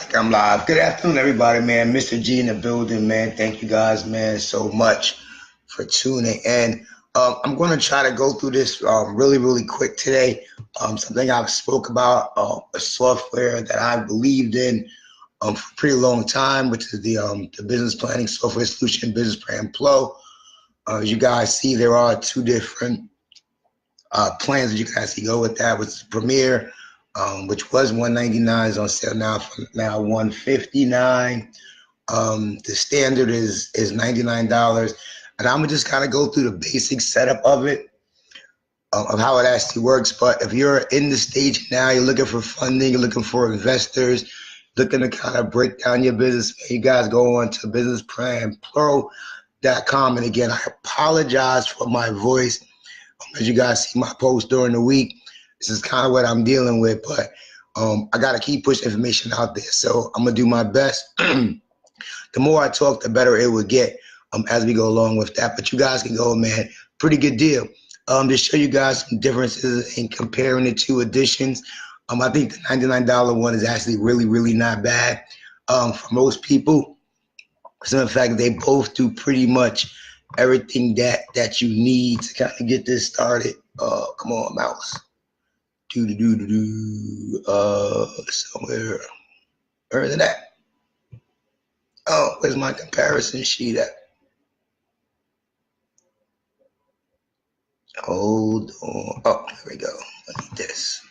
think I'm live. Good afternoon, everybody, man. Mr. G in the building, man. Thank you guys, man, so much for tuning in. I'm going to try to go through this really, really quick today. Something I've spoke about, a software that I believed in for a pretty long time, which is the business planning software solution, Business Plan Pro. As you guys see, there are two different plans that you can actually go with that, which is Premier, which was $199, is on sale now for now $159. The standard is $99, and I'm gonna just kind of go through the basic setup of it, of how it actually works. But if you're in the stage now, you're looking for funding, you're looking for investors, looking to kind of break down your business, you guys go on to businessplanpro.com. And again, I apologize for my voice. As you guys see my post during the week, this is kind of what I'm dealing with, but I got to keep pushing information out there. So I'm going to do my best. The more I talk, the better it will get as we go along with that. But you guys can go, man, pretty good deal. To show you guys some differences in comparing the two editions, I think the $99 one is actually really, really not bad for most people. So in fact, they both do pretty much everything that you need to kind of get this started. Come on, mouse. Somewhere. Where is it at? Oh, where's my comparison sheet at? Hold on. Oh, here we go. I need this.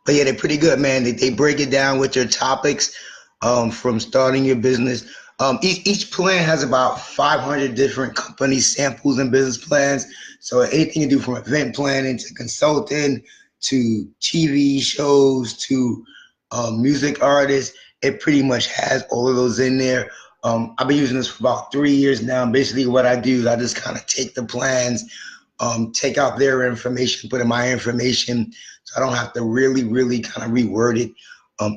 But yeah, they're pretty good, man. They break it down with your topics from starting your business. Each plan has about 500 different company samples and business plans. So anything you do from event planning to consulting to TV shows to music artists, it pretty much has all of those in there. I've been using this for about 3 years now. Basically what I do is I just kind of take the plans, take out their information, put in my information, so I don't have to really, really kind of reword it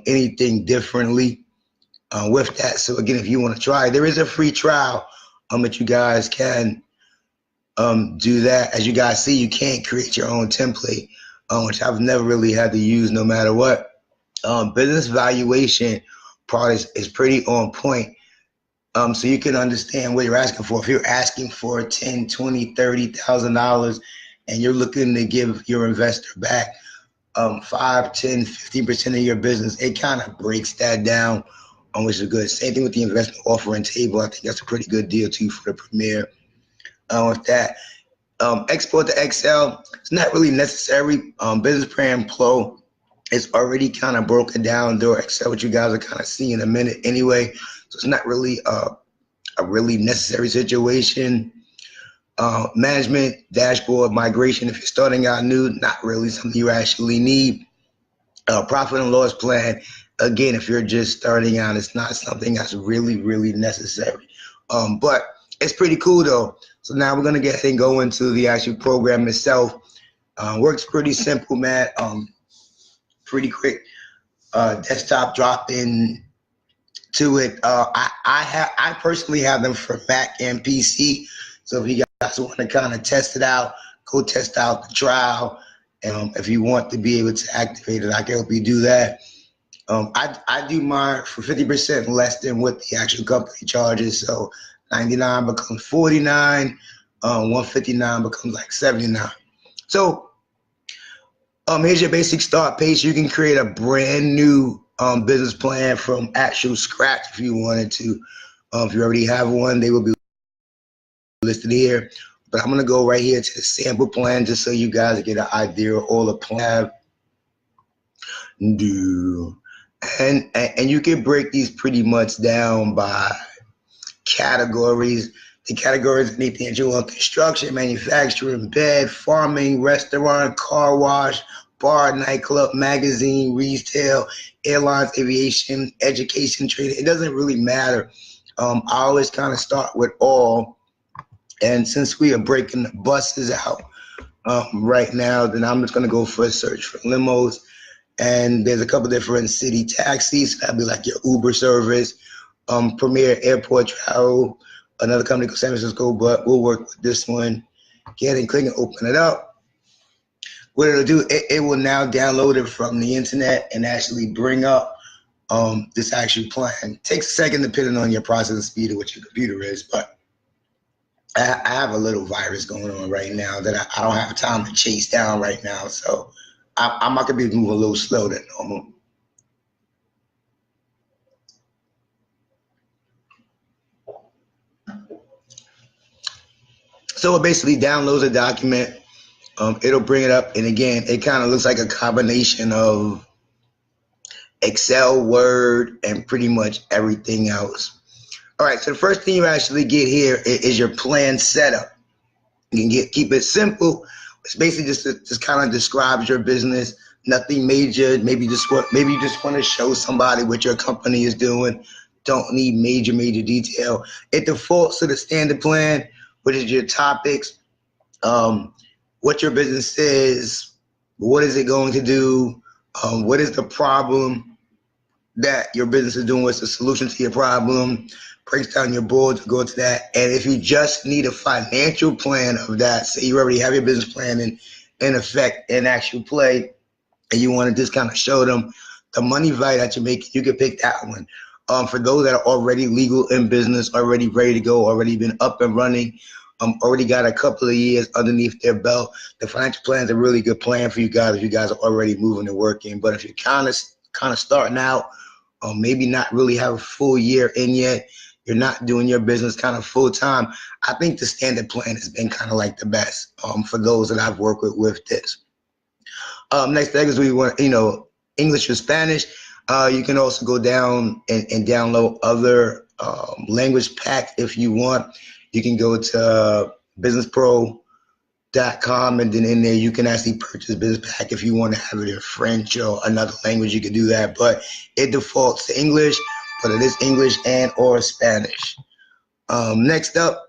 anything differently. With that. So again, if you want to try, there is a free trial that you guys can do that. As you guys see, you can't create your own template, which I've never really had to use no matter what. Business valuation part is pretty on point. So you can understand what you're asking for. If you're asking for $10, $20, $30,000 and you're looking to give your investor back 5, 10, 15% of your business, it kind of breaks that down, which is good. Same thing with the investment offering table. I think that's a pretty good deal too for the Premier. With that, export to Excel, it's not really necessary. Business Plan Pro is already kind of broken down through Excel, which you guys are kind of seeing in a minute anyway. So it's not really a really necessary situation. Management dashboard migration, if you're starting out new, not really something you actually need. Profit and loss plan, again, if you're just starting out, it's not something that's really, really necessary. But it's pretty cool though. So now we're gonna get ahead and go into the actual program itself. Works pretty simple, man. Pretty quick. Desktop drop-in to it. I personally have them for Mac and PC. So if you guys want to kind of test it out, go test out the trial. And if you want to be able to activate it, I can help you do that. I do mine for 50% less than what the actual company charges. So 99 becomes 49, 159 becomes like 79. So here's your basic start page. You can create a brand new business plan from actual scratch if you wanted to. If you already have one, they will be listed here. But I'm gonna go right here to the sample plan just so you guys get an idea of all the plans. And you can break these pretty much down by categories. The categories, anything that you want: construction, manufacturing, bed, farming, restaurant, car wash, bar, nightclub, magazine, retail, airlines, aviation, education, trading. It doesn't really matter. I always kind of start with all. And since we are breaking the buses out right now, then I'm just going to go for a search for limos. And there's a couple different city taxis. That'd be like your Uber service, Premier Airport Travel, another company called San Francisco, but we'll work with this one. Get ahead and click and open it up. what it'll do, it will now download it from the internet and actually bring up this actual plan. It takes a second depending on your processing speed of what your computer is, but I have a little virus going on right now that I don't have time to chase down right now, so I'm not gonna be moving a little slow than normal. So it basically downloads a document. It'll bring it up, and again, it kind of looks like a combination of Excel, Word, and pretty much everything else. All right, so the first thing you actually get here is your plan setup. You can keep it simple. It's basically just kind of describes your business. Nothing major. Maybe you just want to show somebody what your company is doing. Don't need major detail. It defaults to the standard plan, which is your topics, what your business is, what is it going to do, what is the problem that your business is doing, what's the solution to your problem, breaks down your board to go into that. And if you just need a financial plan of that, say you already have your business plan in effect, in actual play, and you want to just kind of show them the money value that you're making, you can pick that one. For those that are already legal in business, already ready to go, already been up and running, already got a couple of years underneath their belt, the financial plan is a really good plan for you guys if you guys are already moving and working. But if you're kind of starting out, maybe not really have a full year in yet, you're not doing your business kind of full time, I think the standard plan has been kind of like the best for those that I've worked with this. Next thing is we want, English or Spanish. You can also go down and download other language packs if you want. You can go to businesspro.com, and then in there you can actually purchase business pack if you want to have it in French or another language. You can do that, but it defaults to English, but it is English and or Spanish. Next up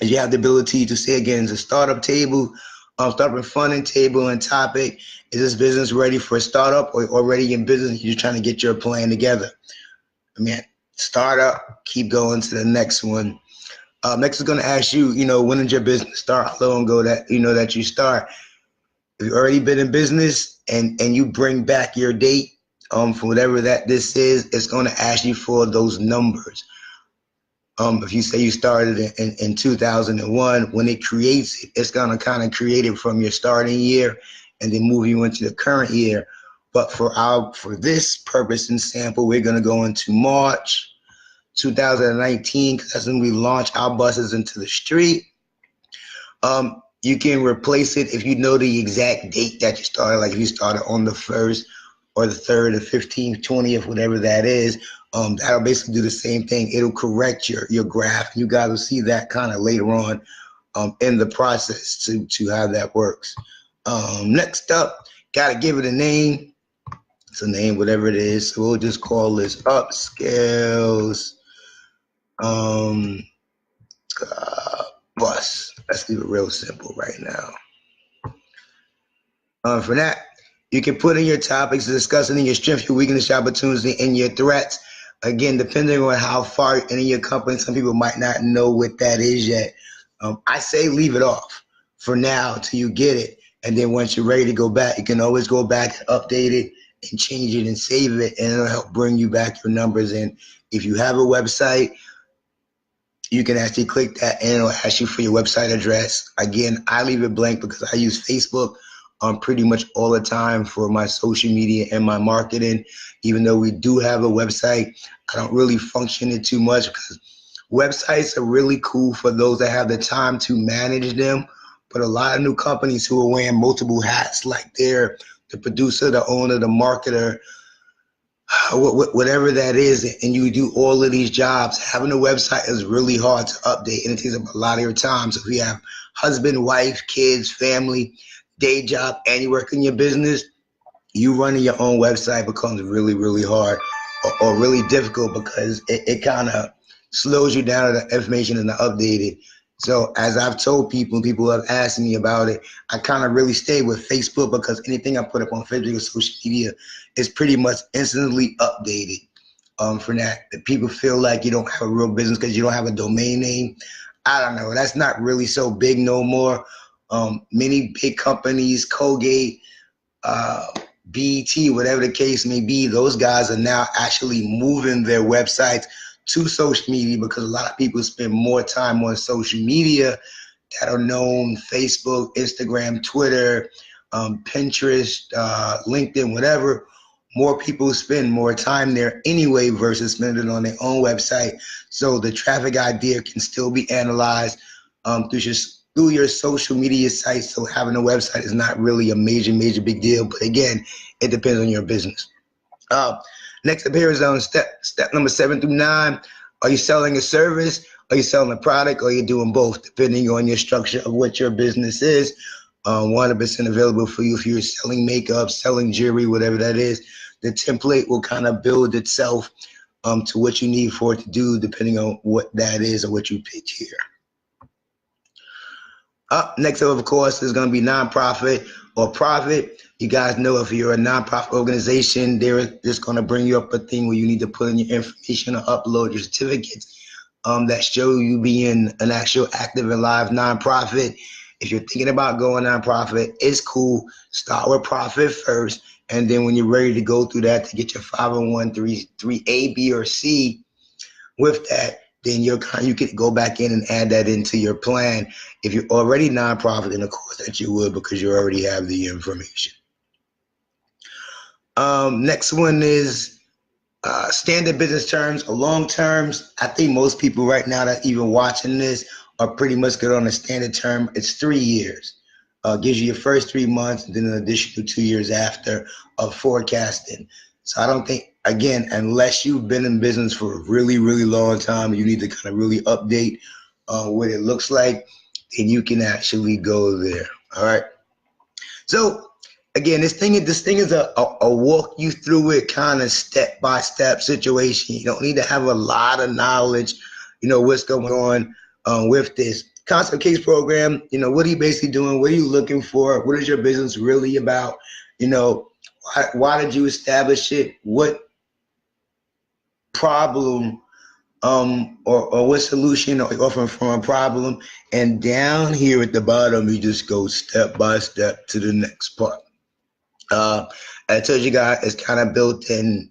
is you have the ability to say again, it's a startup table, startup and funding table and topic. Is this business ready for a startup or already in business? You're trying to get your plan together. Startup, keep going to the next one. Next is going to ask you, when did your business start? How long ago that you start? If you've already been in business and you bring back your date for whatever this is, it's going to ask you for those numbers. If you say you started in 2001, when it creates it, it's going to kind of create it from your starting year and then move you into the current year. But for this purpose and sample, we're going to go into March 2019, because that's when we launch our buses into the street. You can replace it if you know the exact date that you started, like if you started on the 1st or the 3rd or 15th, 20th, whatever that is. That'll basically do the same thing. It'll correct your graph. You guys will see that kind of later on in the process to how that works. Next up, got to give it a name. It's a name, whatever it is. So we'll just call this Upscales bus. Let's leave it real simple right now. For that, you can put in your topics, discussing your strengths, your weakness, your opportunity, and your threats. Again, depending on how far in your company, some people might not know what that is yet. I say leave it off for now till you get it. And then once you're ready to go back, you can always go back and update it and change it and save it, and it'll help bring you back your numbers. And if you have a website, you can actually click that and it'll ask you for your website address. Again, I leave it blank because I use Facebook pretty much all the time for my social media and my marketing. Even though we do have a website, I don't really function it too much because websites are really cool for those that have the time to manage them. But a lot of new companies who are wearing multiple hats, like they're the producer, the owner, the marketer, whatever that is, and you do all of these jobs, having a website is really hard to update, and it takes up a lot of your time. So if you have husband, wife, kids, family, day job, and you work in your business, you running your own website becomes really, really hard or really difficult because it kind of slows you down to the information and the updated. So as I've told people have asked me about it, I kind of really stay with Facebook because anything I put up on Facebook or social media is pretty much instantly updated. For that people feel like you don't have a real business because you don't have a domain name. I don't know. That's not really so big no more. Many big companies, Colgate, uh, BET, whatever the case may be, those guys are now actually moving their websites to social media because a lot of people spend more time on social media that are known: Facebook, Instagram, Twitter, Pinterest, LinkedIn, whatever. More people spend more time there anyway versus spending it on their own website. So the traffic idea can still be analyzed through your social media sites. So having a website is not really a major big deal. But again, it depends on your business. Uh, Next up here is on step number 7 through 9. Are you selling a service? Are you selling a product? Or are you doing both, depending on your structure of what your business is? 100% available for you if you're selling makeup, selling jewelry, whatever that is. The template will kind of build itself to what you need for it to do, depending on what that is or what you pitch here. Up next up, of course, is going to be nonprofit or profit. You guys know if you're a nonprofit organization, they're just going to bring you up a thing where you need to put in your information or upload your certificates that show you being an actual active and live nonprofit. If you're thinking about going nonprofit, it's cool. Start with profit first, and then when you're ready to go through that to get your 501(c)(3) B, or C with that, then you could go back in and add that into your plan. If you're already nonprofit, then of course that you would, because you already have the information. Next one is standard business terms or long terms. I think most people right now that even watching this are pretty much good on a standard term. It's 3 years. Gives you your first 3 months and then an additional 2 years after of forecasting. So I don't think, again, unless you've been in business for a really long time, you need to kind of really update what it looks like, then you can actually go there. All right. So again, this thing is a walk you through it kind of step-by-step situation. You don't need to have a lot of knowledge, what's going on with this. Concept case program, what are you basically doing? What are you looking for? What is your business really about? Why did you establish it? What problem or what solution are you offering from a problem? And down here at the bottom, you just go step by step to the next part. I told you guys it's kind of built in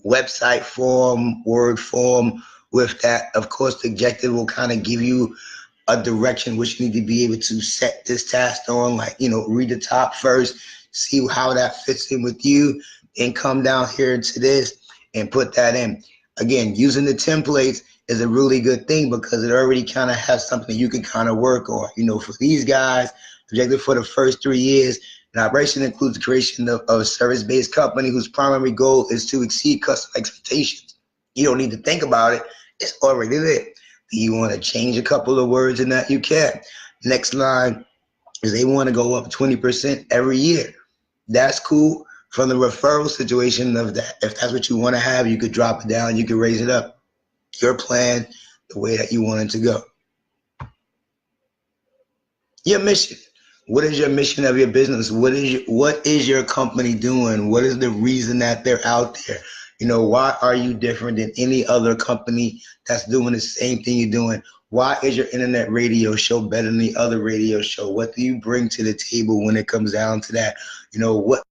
website form, word form. With that, of course, the objective will kind of give you a direction which you need to be able to set this task on. Like, read the top first, see how that fits in with you, and come down here to this and put that in. Again, using the templates is a really good thing because it already kind of has something you can kind of work on. For these guys, objective for the first 3 years, an operation includes the creation of a service-based company whose primary goal is to exceed customer expectations. You don't need to think about it. It's already there. Do you want to change a couple of words in that? You can. Next line is they want to go up 20% every year. That's cool. From the referral situation of that, if that's what you want to have, you could drop it down. You could raise it up. Your plan, the way that you want it to go. Your mission. What is your mission of your business? What is your company doing? What is the reason that they're out there? Why are you different than any other company that's doing the same thing you're doing? Why is your internet radio show better than the other radio show? What do you bring to the table when it comes down to that? What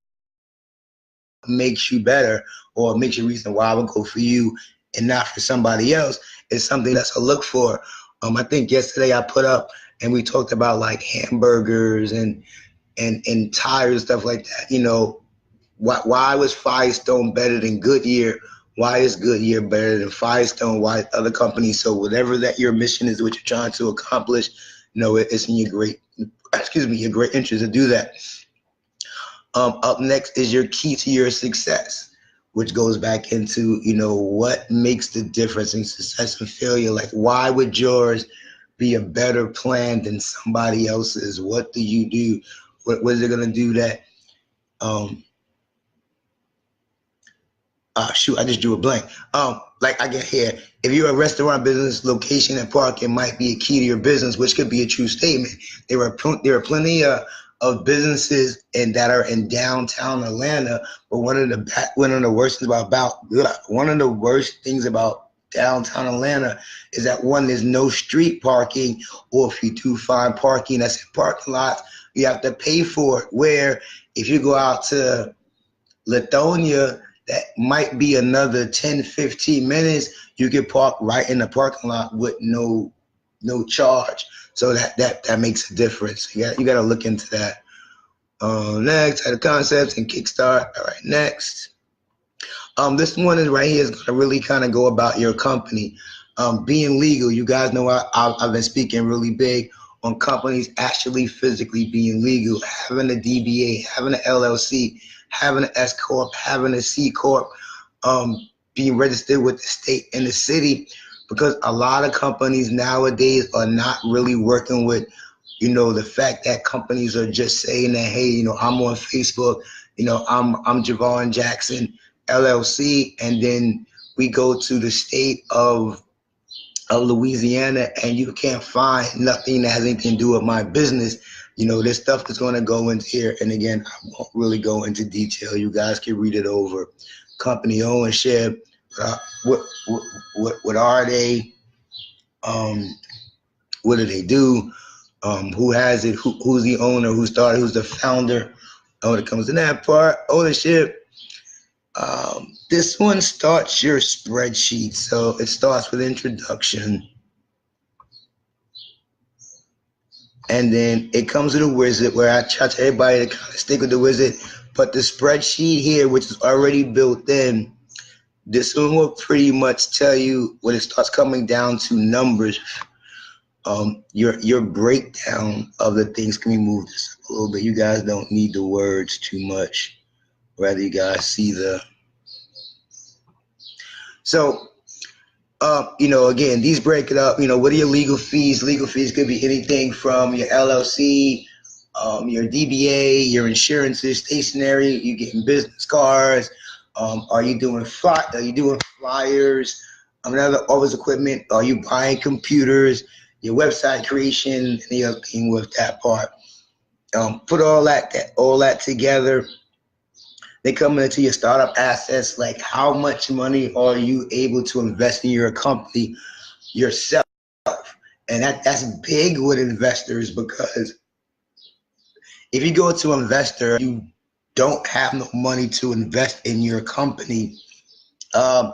makes you better or makes you reason why I would go for you and not for somebody else is something that's a look for. I think yesterday I put up and we talked about like hamburgers and tires and stuff like that. Why was Firestone better than Goodyear? Why is Goodyear better than Firestone? Why other companies? So whatever that your mission is, what you're trying to accomplish, it's in your great interest to do that. Up next is your key to your success, which goes back into, what makes the difference in success and failure? Like, why would yours be a better plan than somebody else's? What do you do? What is it going to do that? I just drew a blank. Like I get here, if you're a restaurant business, location and parking might be a key to your business, which could be a true statement. There are plenty of businesses that are in downtown Atlanta, but one of the worst things about downtown Atlanta is that one, there's no street parking, or if you do find parking that's in parking lots, you have to pay for it. Where if you go out to Lithonia, that might be another 10, 15 minutes. You can park right in the parking lot with no charge. So that makes a difference. You got to look into that. Next, Title Concepts and Kickstart. All right, next. This one is right here is going to really kind of go about your company. Being legal. You guys know I've been speaking really big on companies actually physically being legal, having a DBA, having an LLC, having an S Corp, having a C Corp, being registered with the state and the city, because a lot of companies nowadays are not really working with, the fact that companies are just saying that, hey, I'm on Facebook, I'm Javon Jackson, LLC, and then we go to the state of Louisiana and you can't find nothing that has anything to do with my business. This stuff is going to go into here. And again, I won't really go into detail. You guys can read it over. Company ownership, what are they? What do they do? Who has it? Who's the owner? Who started? Who's the founder? When it comes to that part, ownership, this one starts your spreadsheet. So it starts with introduction. And then it comes with a wizard, where I try to everybody to kind of stick with the wizard. But the spreadsheet here, which is already built in, this one will pretty much tell you when it starts coming down to numbers. Your breakdown of the things. Can we move this up a little bit? You guys don't need the words too much. Rather, you guys see the. So, again, these break it up. What are your legal fees? Legal fees could be anything from your LLC, your DBA, your insurances, stationery. You getting business cards? Are you doing flyers? Other office equipment? Are you buying computers? Your website creation, any other thing with that part. Put all that together. They come into your startup assets, like how much money are you able to invest in your company yourself? And that's big with investors, because if you go to an investor, you don't have no money to invest in your company. A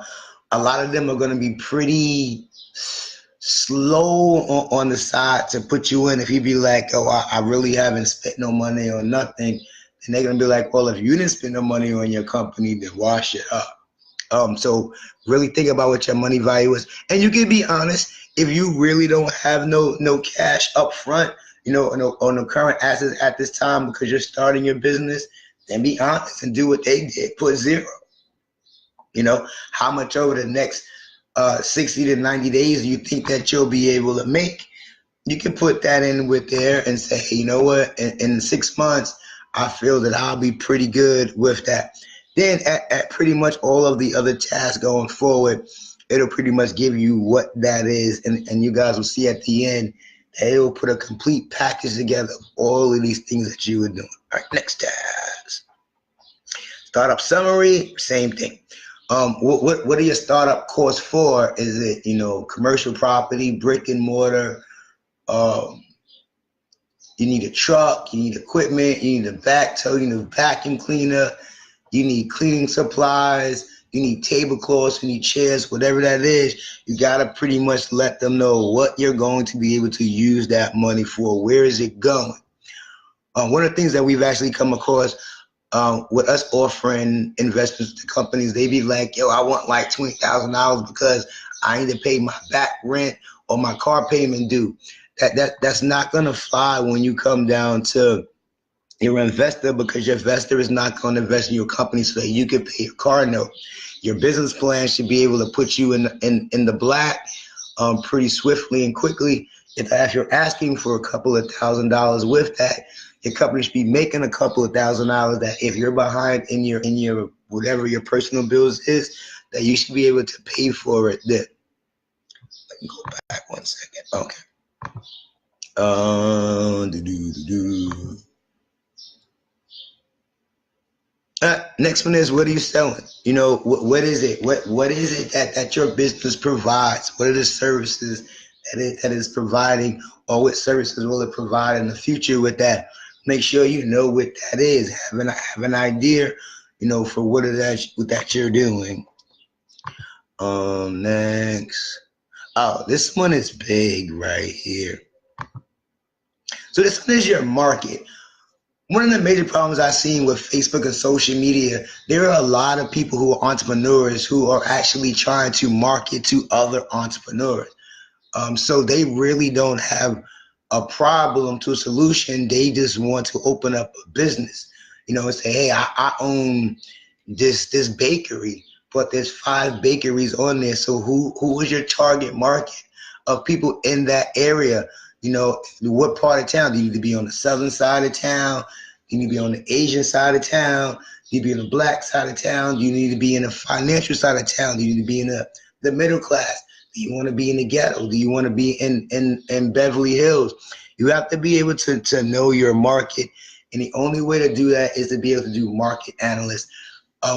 lot of them are going to be pretty slow on the side to put you in. If you be like, oh, I really haven't spent no money on nothing, and they're gonna be like, well, if you didn't spend no money on your company, then wash it up. So really think about what your money value is, and you can be honest. If you really don't have no cash up front, on the current assets at this time, because you're starting your business, then be honest and do what they did. Put zero. How much over the next 60 to 90 days do you think that you'll be able to make? You can put that in with there and say, hey, you know what? In 6 months, I feel that I'll be pretty good with that. Then at pretty much all of the other tasks going forward, it'll pretty much give you what that is. And you guys will see at the end that it will put a complete package together of all of these things that you were doing. All right, next task. Startup summary, same thing. What are your startup costs for? Is it, commercial property, brick and mortar? You need a truck, you need equipment, you need a backhoe, you need a vacuum cleaner, you need cleaning supplies, you need tablecloths, you need chairs, whatever that is. You got to pretty much let them know what you're going to be able to use that money for. Where is it going? One of the things that we've actually come across with us offering investments to companies, they be like, yo, I want like $20,000 because I need to pay my back rent or my car payment due. That's not gonna fly when you come down to your investor, because your investor is not going to invest in your company so that you can pay your car note. Your business plan should be able to put you in the black pretty swiftly and quickly. If you're asking for a couple of $1,000s with that, your company should be making a couple of $1,000s that if you're behind in your whatever your personal bills is, that you should be able to pay for it then. Let me go back 1 second. Okay. Next one is, what are you selling? You know, what is it? What is it that your business provides? What are the services that is providing, or what services will it provide in the future with that? Make sure you know what that is. Have an idea, you know, for what that you're doing. Next. Oh, this one is big right here. So this one is your market. One of the major problems I've seen with Facebook and social media, there are a lot of people who are entrepreneurs who are actually trying to market to other entrepreneurs. So they really don't have a problem to a solution. They just want to open up a business, you know, and say, hey, I own this bakery, but there's 5 bakeries on there. So who is your target market of people in that area? You know, what part of town? Do you need to be on the southern side of town? Do you need to be on the Asian side of town? Do you need to be on the black side of town? Do you need to be in the financial side of town? Do you need to be in the middle class? Do you want to be in the ghetto? Do you want to be in Beverly Hills? You have to be able to know your market. And the only way to do that is to be able to do market analysis,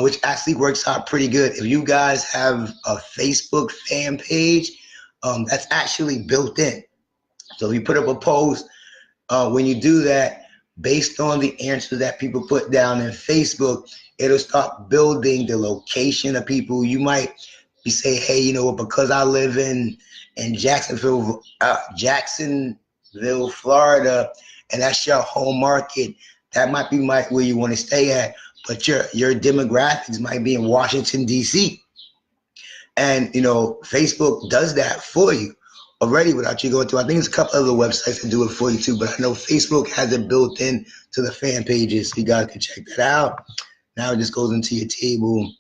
which actually works out pretty good. If you guys have a Facebook fan page, that's actually built in. So if you put up a post, when you do that, based on the answers that people put down in Facebook, it'll start building the location of people. You might be say, hey, you know what, because I live in Jacksonville, Florida, and that's your home market, that might be where you want to stay at. But your demographics might be in Washington, D.C. And, you know, Facebook does that for you already without you going to, I think there's a couple other websites that do it for you too, but I know Facebook has it built in to the fan pages. So you guys can check that out. Now it just goes into your table.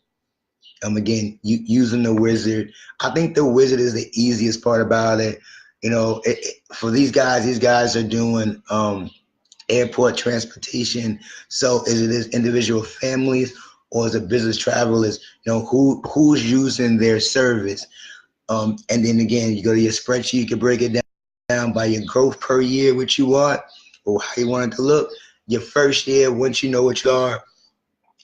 Again, using the wizard. I think the wizard is the easiest part about it. You know, for these guys are doing airport transportation. So is it individual families or is it business travelers? You know, who's using their service? And then again, you go to your spreadsheet, you can break it down by your growth per year, what you want, or how you want it to look. Your first year, once you know what you are,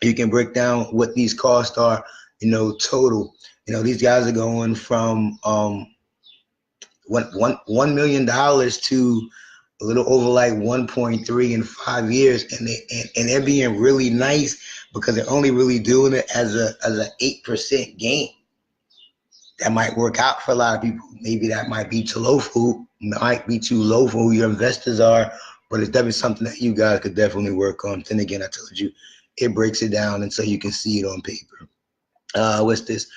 you can break down what these costs are, you know, total. You know, these guys are going from $1 million to a little over like 1.3 in 5 years, and they're being really nice because they're only really doing it as a 8% gain. That might work out for a lot of people. Maybe that might be too low for who your investors are, but it's definitely something that you guys could definitely work on. Then again, I told you, it breaks it down and so you can see it on paper. What's this?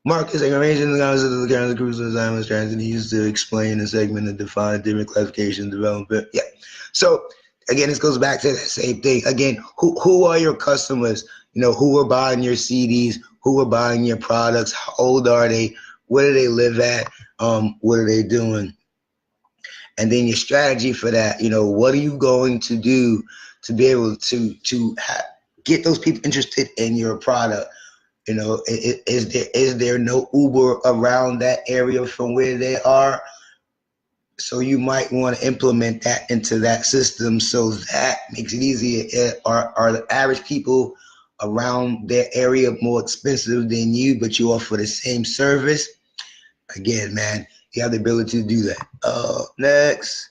Marcus, arranging the concepts of the current crucial assignment strategy used to explain the segment and define different classification development. Yeah. So again, this goes back to that same thing. Again, who are your customers? You know, who are buying your CDs? Who are buying your products? How old are they? Where do they live at? What are they doing? And then your strategy for that. You know, what are you going to do to be able to get those people interested in your product? You know, is there no Uber around that area from where they are? So you might want to implement that into that system so that makes it easier. Are the average people around their area more expensive than you, but you offer the same service? Again, man, you have the ability to do that. Next.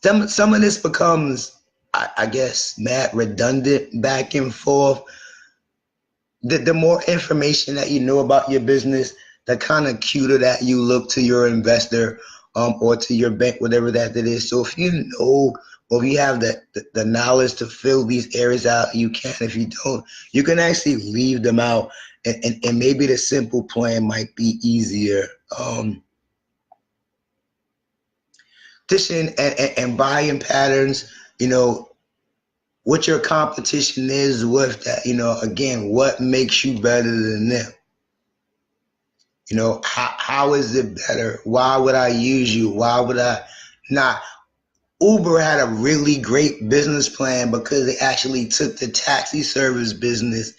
Some of this becomes, I guess, mad redundant back and forth. The more information that you know about your business, the kind of cuter that you look to your investor, or to your bank, whatever that it is. So if you know, or if you have the knowledge to fill these areas out, you can. If you don't, you can actually leave them out, and maybe the simple plan might be easier. Competition and buying patterns, you know, what your competition is with that, you know, again, what makes you better than them? You know, how is it better? Why would I use you? Why would I not? Uber had a really great business plan because they actually took the taxi service business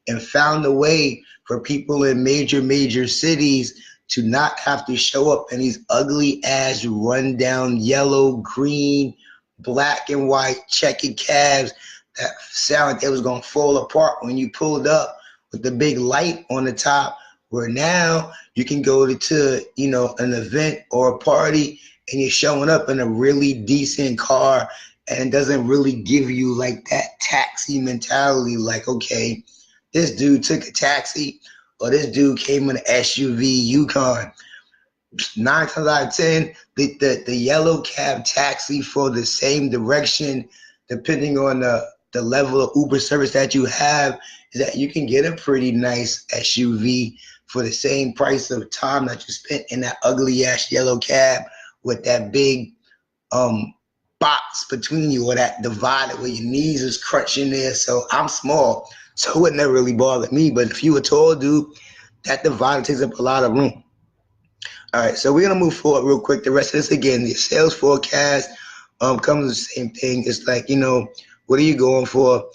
and found a way for people in major cities to not have to show up in these ugly ass rundown yellow, green, black and white checkered cabs that sound like they was gonna fall apart when you pulled up with the big light on the top. Where now you can go to an event or a party and you're showing up in a really decent car and it doesn't really give you like that taxi mentality. Like, okay, this dude took a taxi or this dude came in an SUV Yukon. 9 times out of 10, the yellow cab taxi for the same direction, depending on the level of Uber service that you have, is that you can get a pretty nice SUV for the same price of time that you spent in that ugly ass yellow cab with that big box between you, or that divider where your knees is crunching there. So I'm small, so it would never really bother me. But if you a tall dude, that divider takes up a lot of room. All right, so we're gonna move forward real quick. The rest of this, again, the sales forecast comes the same thing. It's like, what are you going for?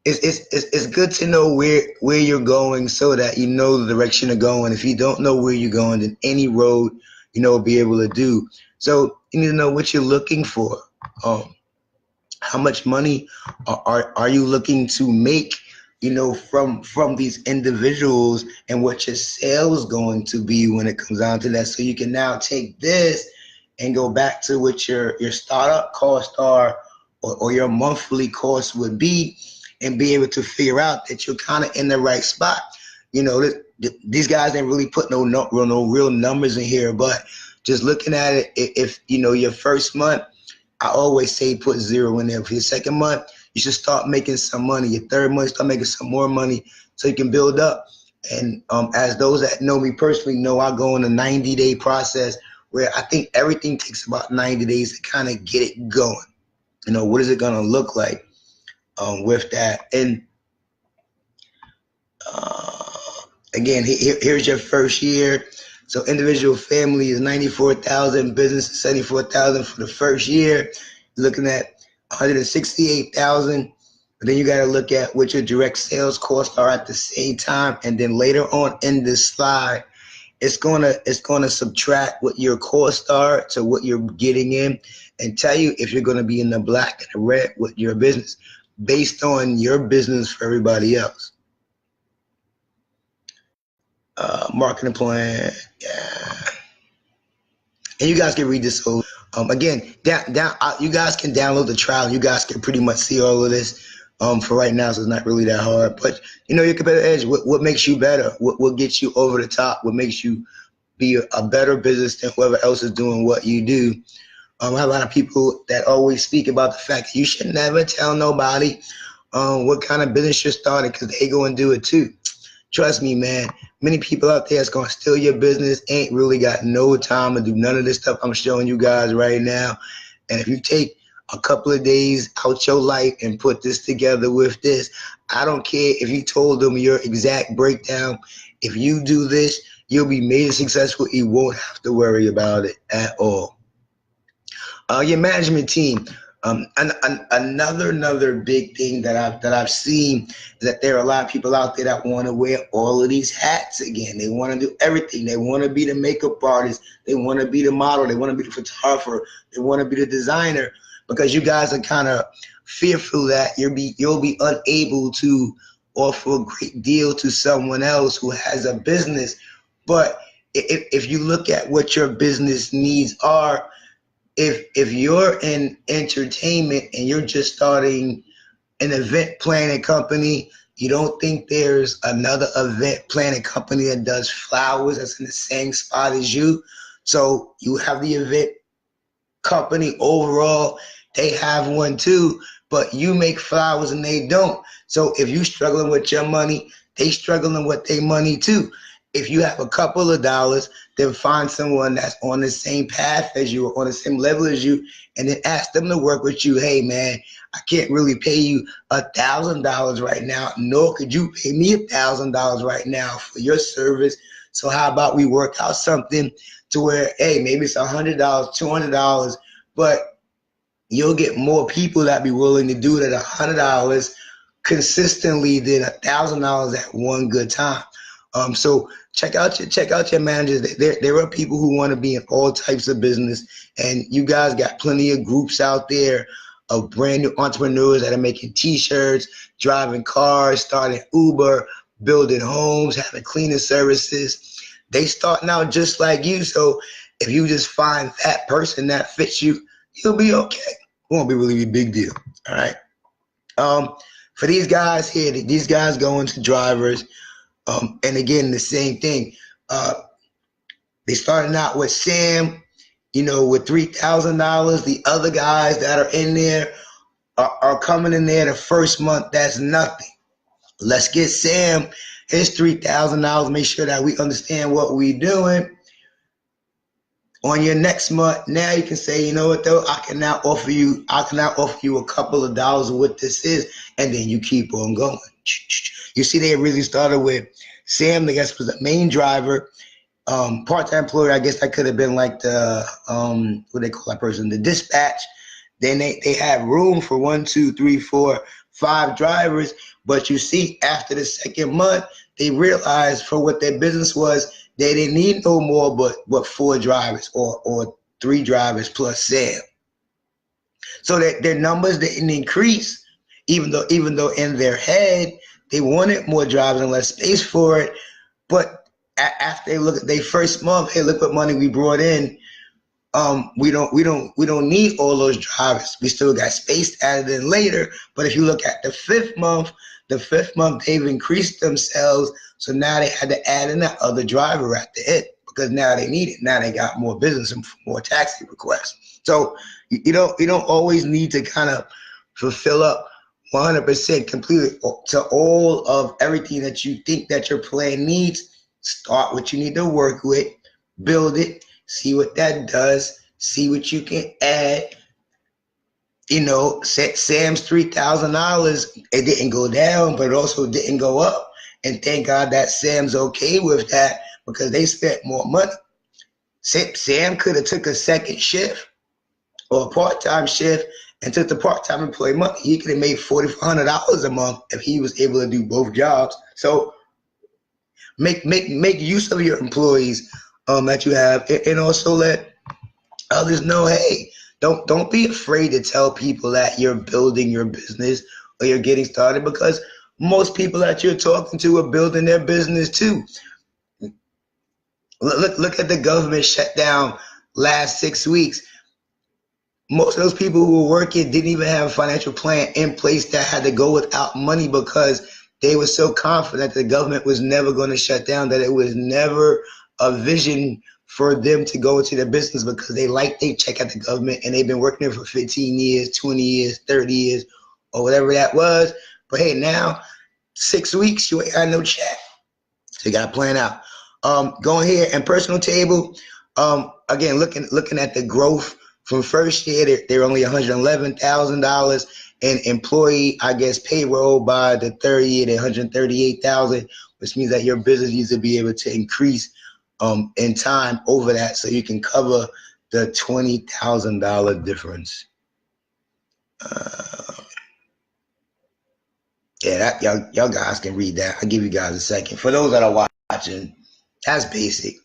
It's good to know where you're going so that you know the direction to go. And if you don't know where you're going, then any road will be able to do. So you need to know what you're looking for. How much money are you looking to make? From these individuals, and what your sales going to be when it comes down to that. So you can now take this and go back to what your startup costs are, or your monthly cost would be, and be able to figure out that you're kind of in the right spot. These guys didn't really put no real numbers in here, but just looking at it, if your first month, I always say put 0 in there. For your second month, you should start making some money. Your third month, start making some more money so you can build up. And as those that know me personally know, I go in a 90-day process where I think everything takes about 90 days to kind of get it going. What is it going to look like with that? And again, here's your first year. So individual family is 94,000, business is 74,000 for the first year. You're looking at 168,000. But then you got to look at what your direct sales costs are at the same time, and then later on in this slide, it's gonna subtract what your costs are to what you're getting in, and tell you if you're gonna be in the black and the red with your business based on your business for everybody else. Marketing plan, yeah. And you guys can read this. So again, you guys can download the trial. You guys can pretty much see all of this for right now, so it's not really that hard. But your competitive edge, what makes you better? What gets you over the top? What makes you be a better business than whoever else is doing what you do? I have a lot of people that always speak about the fact that you should never tell nobody what kind of business you're starting, because they go and do it too. Trust me, man. Many people out there that's going to steal your business ain't really got no time to do none of this stuff I'm showing you guys right now. And if you take a couple of days out your life and put this together with this, I don't care if you told them your exact breakdown. If you do this, you'll be made successful. You won't have to worry about it at all. Your management team. Another big thing that I've seen is that there are a lot of people out there that want to wear all of these hats again. They want to do everything. They want to be the makeup artist. They want to be the model. They want to be the photographer. They want to be the designer, because you guys are kind of fearful that you'll be unable to offer a great deal to someone else who has a business. But if you look at what your business needs are, if you're in entertainment and you're just starting an event planning company, you don't think there's another event planning company that does flowers that's in the same spot as you. So you have the event company overall, they have one too, but you make flowers and they don't. So if you're struggling with your money, they struggling with their money too. If you have a couple of dollars, then find someone that's on the same path as you, or on the same level as you, and then ask them to work with you. Hey man, I can't really pay you $1,000 right now, nor could you pay me $1,000 right now for your service. So how about we work out something to where, hey, maybe it's $100, $200, but you'll get more people that be willing to do it at $100 consistently than $1,000 at one good time. So check out your managers. There are people who want to be in all types of business, and you guys got plenty of groups out there of brand new entrepreneurs that are making t-shirts, driving cars, starting Uber, building homes, having cleaning services. They starting out just like you. So if you just find that person that fits you, you'll be okay. It won't be really a big deal. All right. For these guys here, these guys go into drivers. And again, the same thing. They started out with Sam, with $3,000. The other guys that are in there are coming in there the first month. That's nothing. Let's get Sam his $3,000. Make sure that we understand what we're doing. On your next month, now you can say, you know what though, I can now offer you a couple of dollars of what this is, and then you keep on going. You see, they really started with Sam, I guess, was the main driver. Part-time employee, I guess that could have been like the what they call that person, the dispatch. Then they had room for 1, 2, 3, 4, 5 drivers. But you see, after the second month, they realized for what their business was, they didn't need no more but 4 drivers or 3 drivers plus Sam. So that their numbers didn't increase, even though in their head they wanted more drivers and less space for it. But after they look at their first month, hey, look what money we brought in. We don't need all those drivers. We still got space added in later. But if you look at the fifth month, they've increased themselves. So now they had to add in that other driver at the end because now they need it. Now they got more business and more taxi requests. So you don't always need to kind of fulfill up 100% completely to all of everything that you think that your plan needs. Start what you need to work with, build it, see what that does, see what you can add. Sam's $3,000, it didn't go down, but it also didn't go up. And thank God that Sam's okay with that because they spent more money. Sam could have took a second shift or a part-time shift and took the part-time employee money. He could have made $4,400 a month if he was able to do both jobs. So make use of your employees that you have, and also let others know, hey, don't be afraid to tell people that you're building your business or you're getting started, because most people that you're talking to are building their business too. Look at the government shutdown last 6 weeks. Most of those people who were working didn't even have a financial plan in place that had to go without money because they were so confident the government was never going to shut down, that it was never a vision for them to go into their business because they like they check at the government and they've been working there for 15 years, 20 years, 30 years, or whatever that was. But hey, now 6 weeks, you ain't got no check. So you got to plan out. Going here and personal table, again, looking at the growth from first year, they're only $111,000 in employee, I guess, payroll. By the third year, they're $138,000, which means that your business needs to be able to increase in time over that so you can cover the $20,000 difference. Yeah, that y'all guys can read that. I'll give you guys a second. For those that are watching, that's basic.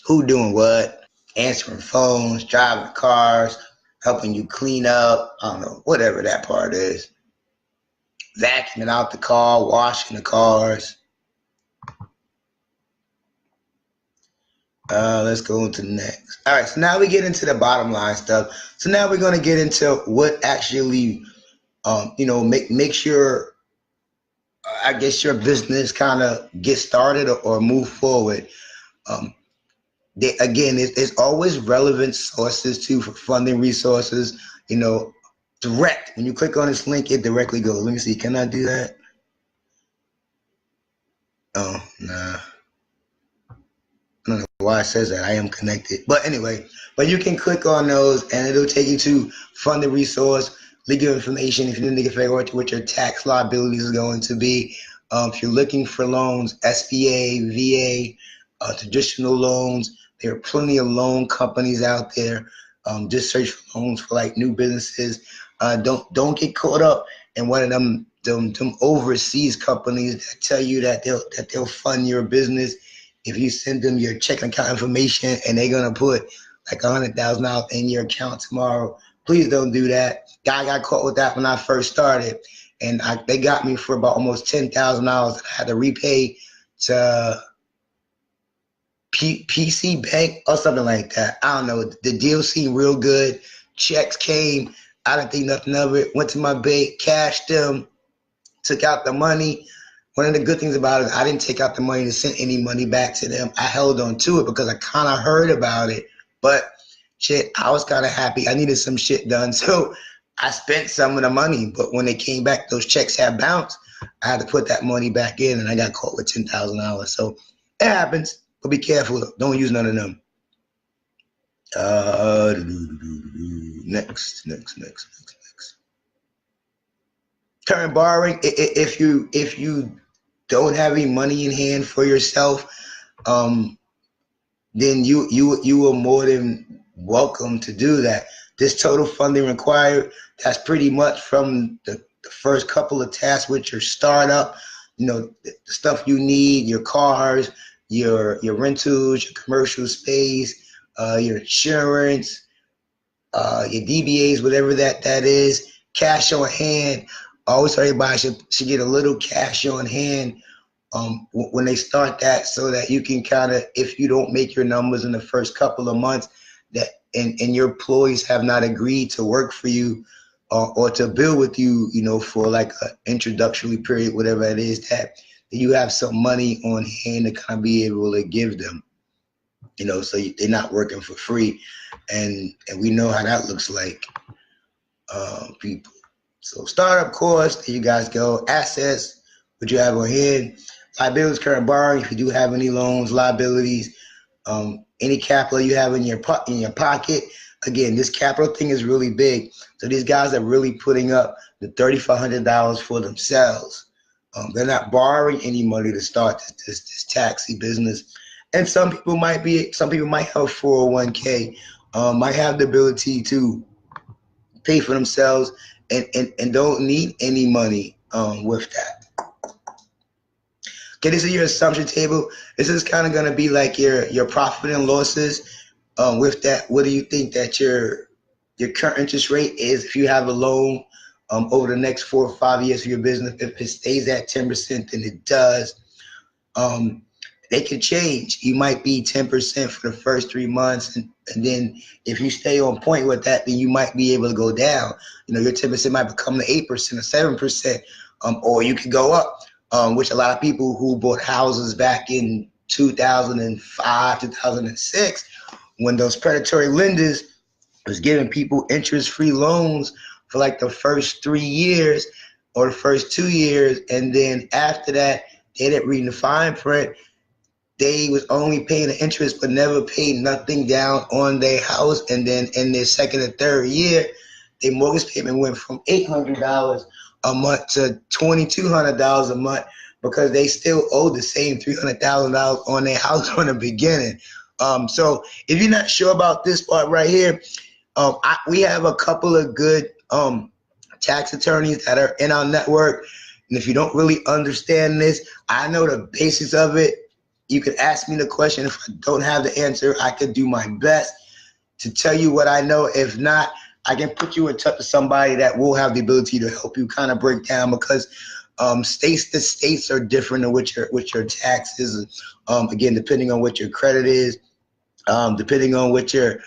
Who doing what? Answering phones, driving cars, helping you clean up, I don't know, whatever that part is. Vacuuming out the car, washing the cars. Let's go into the next. All right, so now we get into the bottom line stuff. So now we're going to get into what actually, makes your, I guess, your business kind of get started or move forward. There's always relevant sources too for funding resources. Direct. When you click on this link, it directly goes. Let me see. Can I do that? Oh, nah. I don't know why it says that. I am connected. But anyway, but you can click on those and it'll take you to funding resource, legal information if you need to figure out what your tax liabilities is going to be. If you're looking for loans, SBA, VA, traditional loans, there are plenty of loan companies out there. Just search for loans for like new businesses. Don't get caught up in one of them overseas companies that tell you that they'll fund your business if you send them your checking account information and they're gonna put like $100,000 in your account tomorrow. Please don't do that. I got caught with that when I first started, and they got me for about almost $10,000. I had to repay to PC Bank or something like that. I don't know. The deal seemed real good. Checks came. I didn't think nothing of it. Went to my bank, cashed them, took out the money. One of the good things about it, I didn't take out the money to send any money back to them. I held on to it because I kind of heard about it. But shit, I was kind of happy. I needed some shit done. So I spent some of the money. But when they came back, those checks had bounced. I had to put that money back in, and I got caught with $10,000. So it happens. But be careful. Don't use none of them. Next. Current borrowing. If you don't have any money in hand for yourself, then you are more than welcome to do that. This total funding required, that's pretty much from the first couple of tasks with your startup, the stuff you need, your cars, your rentals, your commercial space, your insurance, your DBAs, whatever that is, cash on hand. I always tell everybody should get a little cash on hand when they start that, so that you can kind of, if you don't make your numbers in the first couple of months, that and your employees have not agreed to work for you or to build with you, for like an introductory period, whatever it is, that you have some money on hand to kind of be able to give them, so they're not working for free, and we know how that looks like, people. So startup costs, there you guys go. Assets, what you have on hand. Liabilities, current borrowing, if you do have any loans, liabilities, any capital you have in your pocket. Again, this capital thing is really big. So these guys are really putting up the $3,500 for themselves. They're not borrowing any money to start this taxi business. And some people might have a 401k, might have the ability to pay for themselves and don't need any money with that. Okay, this is your assumption table. This is kind of going to be like your profit and losses. With that, what do you think that your current interest rate is if you have a loan over the next 4 or 5 years of your business? If it stays at 10%, then it does. They can change. You might be 10% for the first 3 months, and then if you stay on point with that, then you might be able to go down. Your 10% might become the 8% or 7%, or you could go up. Which a lot of people who bought houses back in 2005, 2006, when those predatory lenders was giving people interest-free loans for like the first 3 years or the first 2 years, and then after that, they didn't read the fine print. They was only paying the interest but never paid nothing down on their house, and then in their second or third year, their mortgage payment went from $800 a month to $2,200 a month, because they still owe the same $300,000 on their house from the beginning. So if you're not sure about this part right here, we have a couple of good tax attorneys that are in our network. And if you don't really understand this, I know the basics of it. You can ask me the question. If I don't have the answer, I could do my best to tell you what I know. If not, I can put you in touch with somebody that will have the ability to help you kind of break down, because states to states are different in which your taxes. Again, depending on what your credit is, depending on what your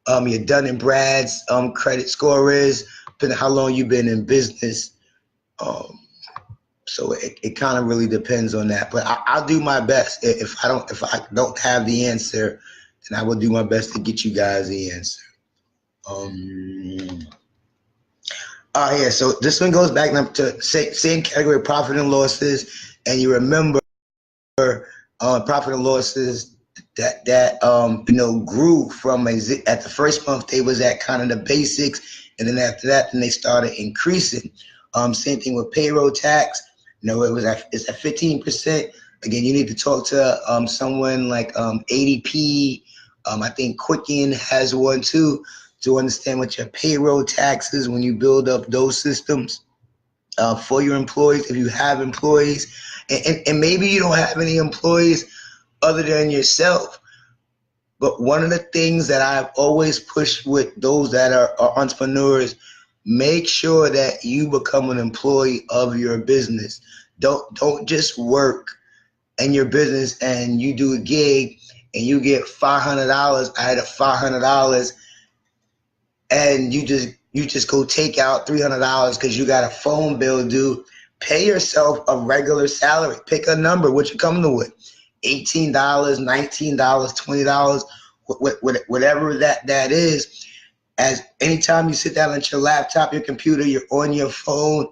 Dun and Brad's credit score is, depending on how long you've been in business. So it kind of really depends on that. But I'll do my best. If I don't have the answer, then I will do my best to get you guys the answer. Yeah, so this one goes back to same category, profit and losses, and you remember profit and losses that grew from at the first month they was at kind of the basics, and then after that, then they started increasing. Same thing with payroll tax. It's at 15%. Again, you need to talk to someone like ADP. I think Quicken has one too, to understand what your payroll taxes when you build up those systems for your employees, if you have employees. And maybe you don't have any employees other than yourself, But one of the things that I've always pushed with those that are entrepreneurs, make sure that you become an employee of your business. Don't just work in your business and you do a gig and you get $500 out of $500, and you just go take out $300 because you got a phone bill due. Pay yourself a regular salary. Pick a number. What you coming with? $18, $19, $20, whatever that is. As anytime you sit down at your laptop, your computer, you're on your phone,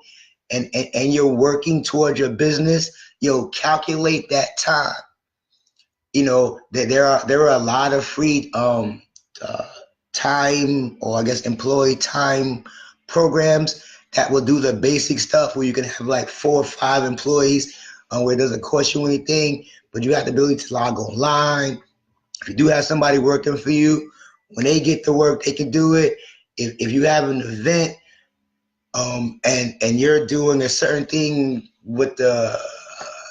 and you're working towards your business, you'll calculate that time. There are a lot of free time, or I guess employee time programs that will do the basic stuff where you can have like 4 or 5 employees, where it doesn't cost you anything, but you have the ability to log online. If you do have somebody working for you, when they get to work, they can do it. If you have an event, and you're doing a certain thing with the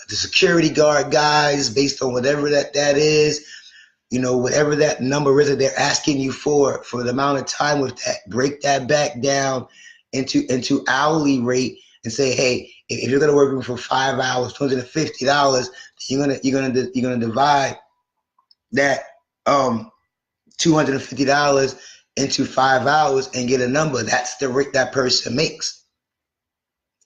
security guard guys, based on whatever that is, whatever that number is that they're asking you for the amount of time with that, break that back down into hourly rate and say, hey, if you're gonna work for 5 hours, $250, you're gonna divide that $250 into 5 hours and get a number. That's the rate that person makes,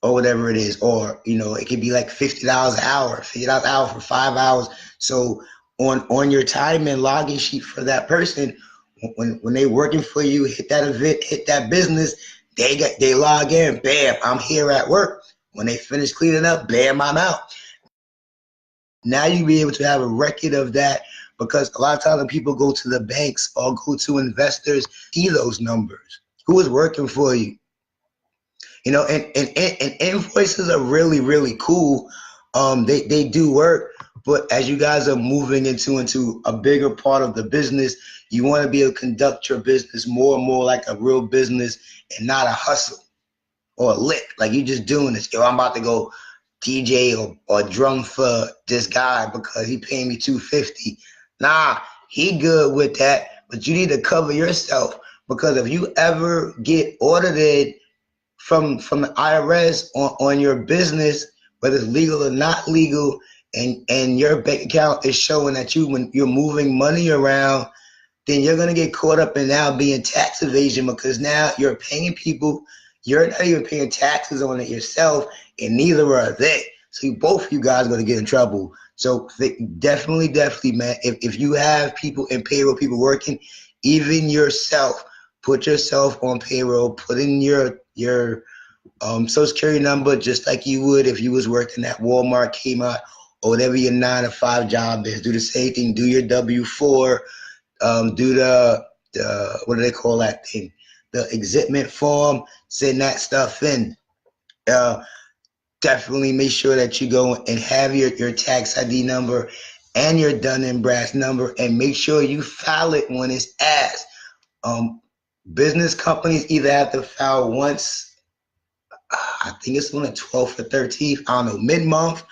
or whatever it is. Or it could be like $50 an hour, $50 an hour for 5 hours. So on your time and login sheet for that person, when they working for you, hit that event, hit that business, they log in, bam, I'm here at work. When they finish cleaning up, bam, I'm out. Now you be able to have a record of that, because a lot of times when people go to the banks or go to investors, see those numbers. Who is working for you? And invoices are really, really cool. They do work, but as you guys are moving into a bigger part of the business, you want to be able to conduct your business more and more like a real business, and not a hustle or a lick. Like you just doing this. Yo, I'm about to go DJ or drum for this guy because he paying me $250. Nah, he good with that, but you need to cover yourself, because if you ever get audited from the IRS on your business, whether it's legal or not legal, and your bank account is showing that when you're moving money around, then you're gonna get caught up in now being tax evasion, because now you're paying people, you're not even paying taxes on it yourself, and neither are they. So both of you guys are gonna get in trouble. So definitely, man, if you have people in payroll, people working, even yourself, put yourself on payroll, put in your social security number, just like you would if you was working at Walmart, Kmart, or whatever your 9 to 5 job is. Do the same thing. Do your W-4. Do the what do they call that thing? The exhibit form. Send that stuff in. Definitely make sure that you go and have your tax ID number and your Dun and Bradstreet number, and make sure you file it when it's asked. Business companies either have to file once, I think it's on the 12th or 13th, I don't know, mid-month,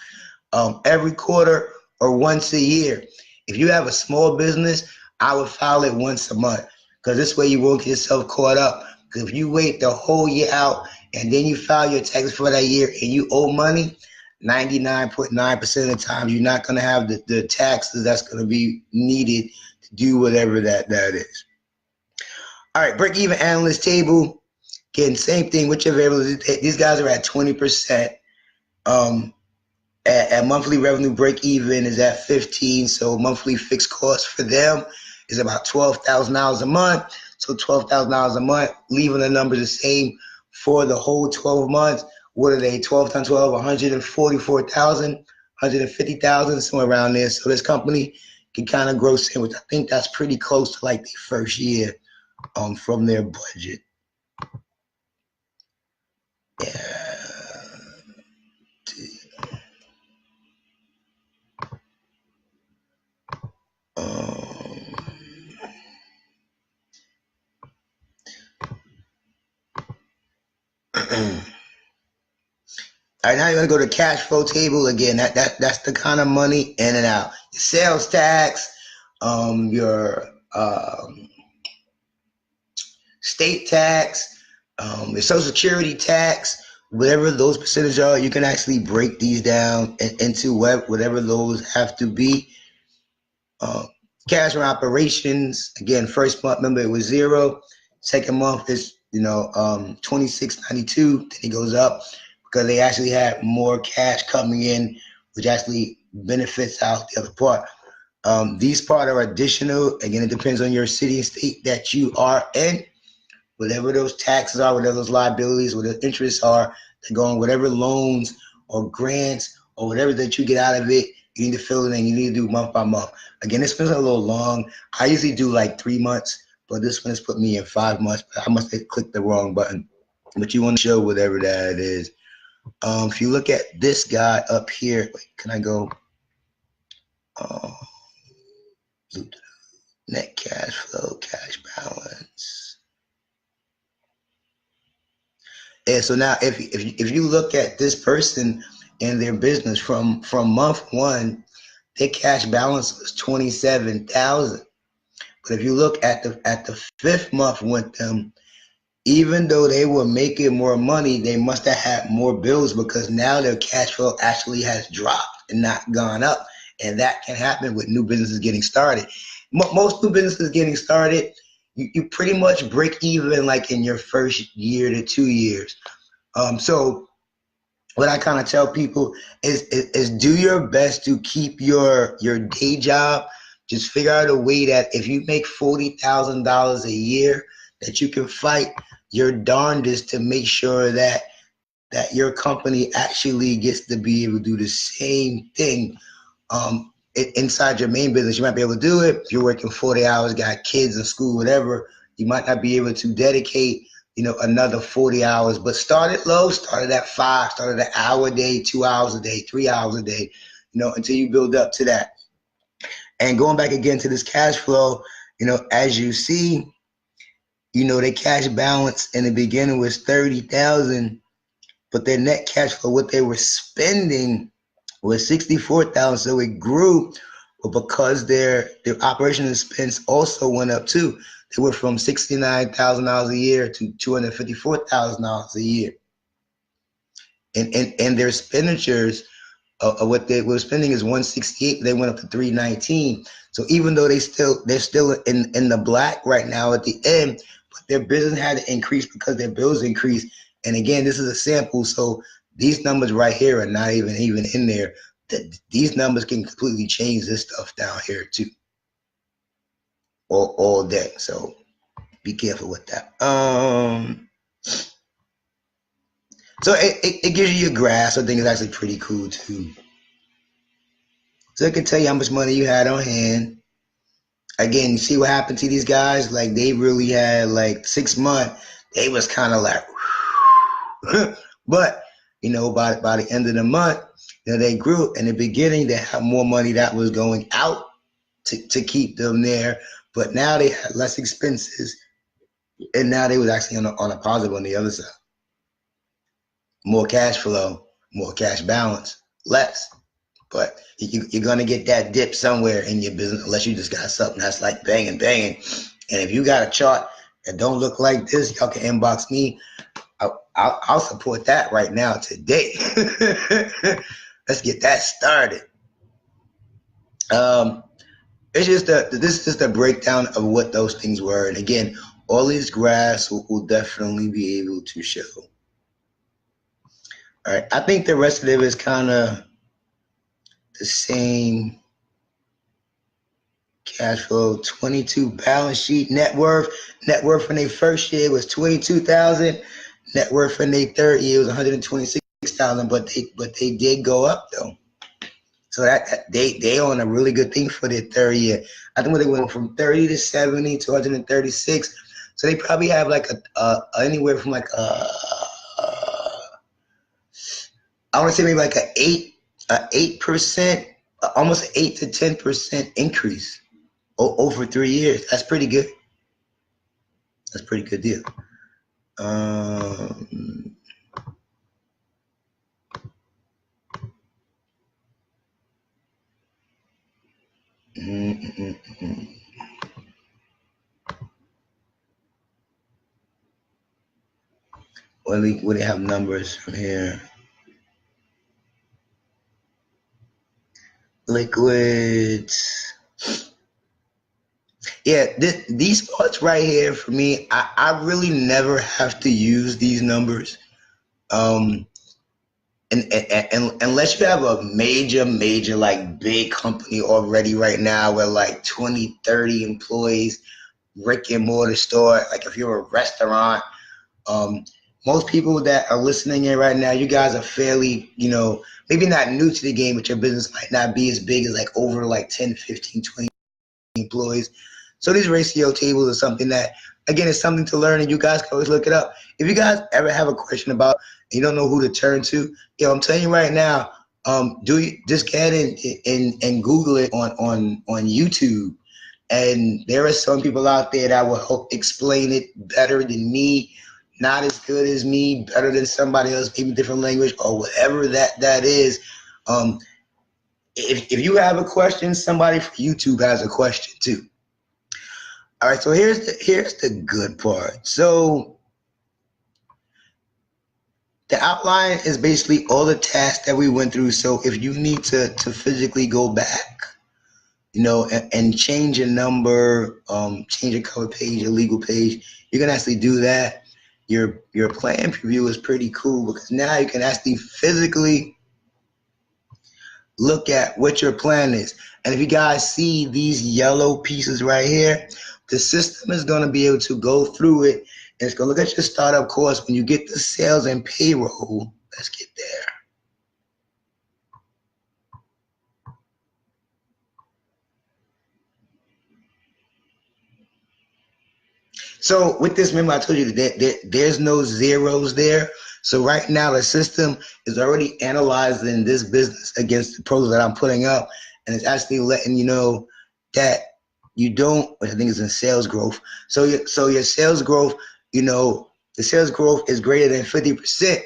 every quarter, or once a year. If you have a small business, I would file it once a month, because this way you won't get yourself caught up. Because if you wait the whole year out and then you file your taxes for that year and you owe money, 99.9% of the time you're not going to have the taxes that's going to be needed to do whatever that is. All right, break-even analyst table. Again, same thing with your variables. These guys are at 20%. At monthly revenue, break even is at 15. So monthly fixed cost for them is about $12,000 a month. So $12,000 a month, leaving the numbers the same for the whole 12 months. What are they? 12 times 12, 144,000, 150,000, somewhere around there. So this company can kind of gross in, which I think that's pretty close to like the first year from their budget. Yeah. All right, now you're gonna go to cash flow table again. That's the kind of money in and out. Your sales tax, your state tax, your social security tax, whatever those percentages are, you can actually break these down into whatever those have to be. Uh, Cash from operations, again, first month, remember it was zero. Second month is 26.92. Then it goes up because they actually had more cash coming in, which actually benefits out the other part. These part are additional. Again, it depends on your city and state that you are in. Whatever those taxes are, whatever those liabilities, whatever the interests are, they go on whatever loans or grants or whatever that you get out of it. You need to fill it in. You need to do month by month. Again, this one's a little long. I usually do like 3 months, but this one has put me in 5 months. I must have clicked the wrong button. But you want to show whatever that is. If you look at this guy up here, wait, can I go? Net cash flow, cash balance. And so now, if you look at this person and their business from month one, their cash balance was 27,000. But if you look at the fifth month with them, even though they were making more money, they must have had more bills because now their cash flow actually has dropped and not gone up. And that can happen with new businesses getting started. Most new businesses getting started, you pretty much break even like in your first year to 2 years. So what I kind of tell people is do your best to keep your day job. Just figure out a way that if you make $40,000 a year, that you can fight your darndest to make sure that your company actually gets to be able to do the same thing. Inside your main business, you might be able to do it. If you're working 40 hours, got kids in school, whatever, you might not be able to dedicate another 40 hours, but start it low, start it at 5, start it an hour a day, 2 hours a day, 3 hours a day, until you build up to that. And going back again to this cash flow, as you see, their cash balance in the beginning was 30,000, but their net cash flow, what they were spending was 64,000. So it grew, but because their operational expense also went up too. They went from $69,000 a year to $254,000 a year. And their expenditures what they were spending is 168, they went up to 319. So even though they're still in the black right now at the end, but their business had to increase because their bills increased. And again, this is a sample, so these numbers right here are not even in there. These numbers can completely change this stuff down here too, all day. So be careful with that. So it gives you a grasp. I think it's actually pretty cool too. So it can tell you how much money you had on hand. Again, you see what happened to these guys? Like they really had like 6 months. They was kind of like, but by the end of the month, they grew. In the beginning, they had more money that was going out to keep them there, but now they had less expenses, and now they was actually on a positive on the other side. More cash flow, more cash balance, less. But you're gonna get that dip somewhere in your business unless you just got something that's like banging. And if you got a chart that don't look like this, y'all can inbox me. I'll support that right now today. Let's get that started. It's just this is just a breakdown of what those things were. And again, all these graphs will definitely be able to show. All right, I think the rest of it is kind of the same. Cash flow, 22 balance sheet, net worth. Net worth in their first year was 22,000. Net worth in their third year was 126,000, but they did go up though. So that they on a really good thing for their third year. I think when they went from 30 to 70 to 136. So they probably have like a anywhere from like I want to say maybe like a 8%, almost an 8 to 10% increase over 3 years. That's pretty good. That's a pretty good deal. What do they have numbers from here? Liquids. Yeah, these parts right here for me, I really never have to use these numbers. Um, and unless you have a major, like big company already right now with like 20, 30 employees, brick and mortar store, like if you're a restaurant, um, most people that are listening in right now, you guys are fairly, maybe not new to the game, but your business might not be as big as like over like 10, 15, 20 employees. So these ratio tables are something that, again, it's something to learn, and you guys can always look it up. If you guys ever have a question about, you don't know who to turn to, I'm telling you right now, just get and Google it on YouTube. And there are some people out there that will help explain it better than me, not as good as me, better than somebody else, maybe different language or whatever that is. If you have a question, somebody from YouTube has a question too. All right, so here's the good part. So the outline is basically all the tasks that we went through. So if you need to physically go back, and change a number, change a cover page, a legal page, you can actually do that. Your plan preview is pretty cool because now you can actually physically look at what your plan is. And if you guys see these yellow pieces right here, the system is going to be able to go through it, and it's going to look at your startup cost when you get the sales and payroll. Let's get there. So with this, remember I told you that there's no zeros there. So right now the system is already analyzing this business against the pros that I'm putting up, and it's actually letting you know that you don't, which I think is in sales growth. So your sales growth, the sales growth is greater than 50%.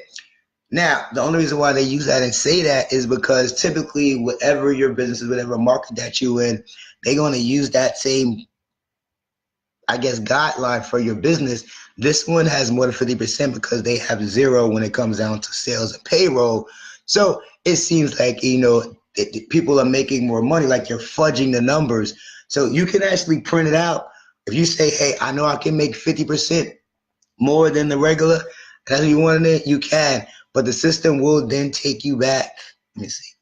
Now, the only reason why they use that and say that is because typically whatever your business is, whatever market that you're in, they're going to use that same, I guess, guideline for your business. This one has more than 50% because they have zero when it comes down to sales and payroll. So it seems like, people are making more money, like you're fudging the numbers. So you can actually print it out. If you say, hey, I know I can make 50% more than the regular, that's what you wanted it, you can. But the system will then take you back. Let me see.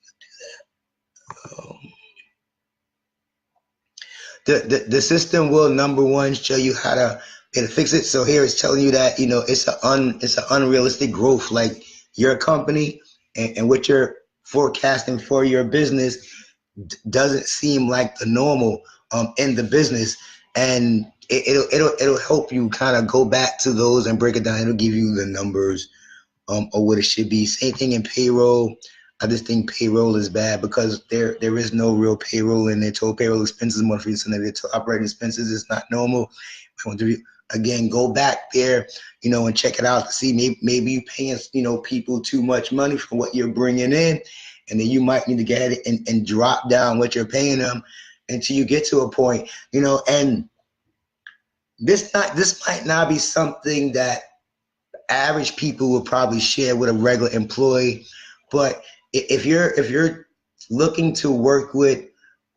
The system will, number one, show you how to fix it. So here it's telling you that it's an unrealistic growth. Like your company and what you're forecasting for your business doesn't seem like the normal in the business, and it'll help you kind of go back to those and break it down. It'll give you the numbers or what it should be. Same thing in payroll. I just think payroll is bad because there is no real payroll in there. Total payroll expenses, monthly and their operating expenses is not normal. I want to again go back there, and check it out to see maybe you paying people too much money for what you're bringing in, and then you might need to get ahead and drop down what you're paying them until you get to a point, and this might not be something that average people will probably share with a regular employee, but if you're looking to work with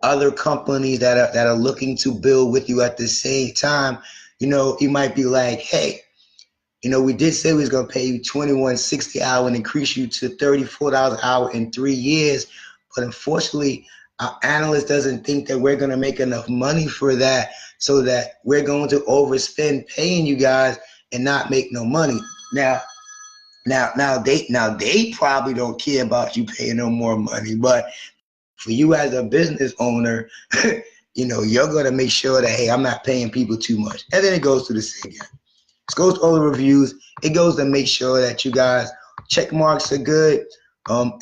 other companies that are looking to build with you at the same time, you might be like, hey, we did say we was gonna pay you $21.60 an hour and increase you to $34 an hour in 3 years, but unfortunately, our analyst doesn't think that we're gonna make enough money for that, so that we're going to overspend paying you guys and not make no money. Now they probably don't care about you paying no more money, but for you as a business owner, you're gonna make sure that, hey, I'm not paying people too much. And then it goes to the same again. It goes to all the reviews. It goes to make sure that you guys check marks are good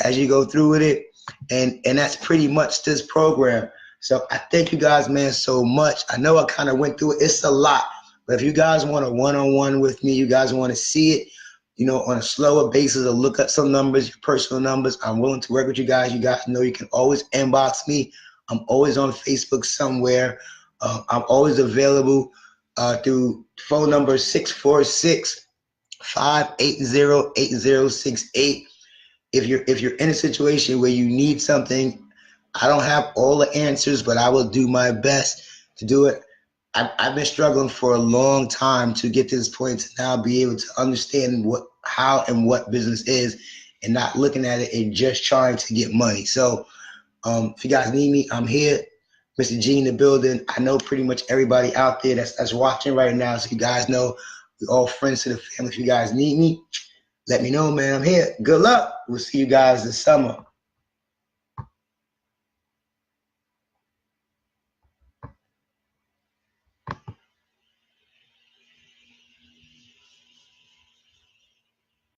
as you go through with it, and that's pretty much this program. So I thank you guys, man, so much. I know I kind of went through it. It's a lot, but if you guys want a one-on-one with me, you guys want to see it, on a slower basis, or look at some numbers, your personal numbers, I'm willing to work with you guys. You guys know you can always inbox me I'm always on Facebook somewhere. I'm always available through phone number 646-580-8068. If you're in a situation where you need something, I don't have all the answers, but I will do my best to do it. I've been struggling for a long time to get to this point to now be able to understand how and what business is, and not looking at it and just trying to get money. So if you guys need me, I'm here. Mr. G in the building. I know pretty much everybody out there that's watching right now, so you guys know we're all friends to the family. If you guys need me, let me know, man. I'm here. Good luck. We'll see you guys this summer.